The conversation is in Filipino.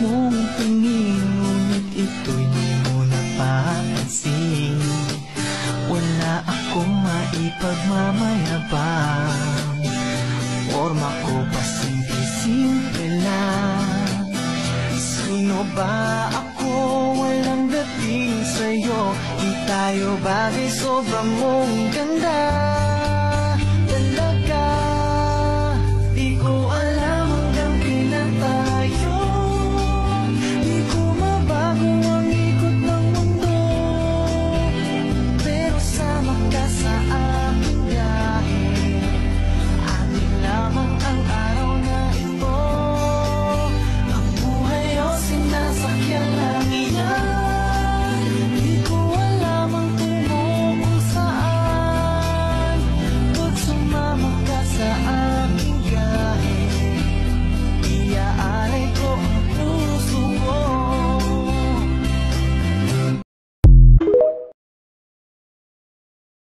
akong tingin, ngunit ito'y di mo napansin. Wala akong maipagmamayabang, forma ko pa simple-simple lang. Sino ba ako? Walang dating sa'yo. Di tayo bagay, sobrang mong ganda.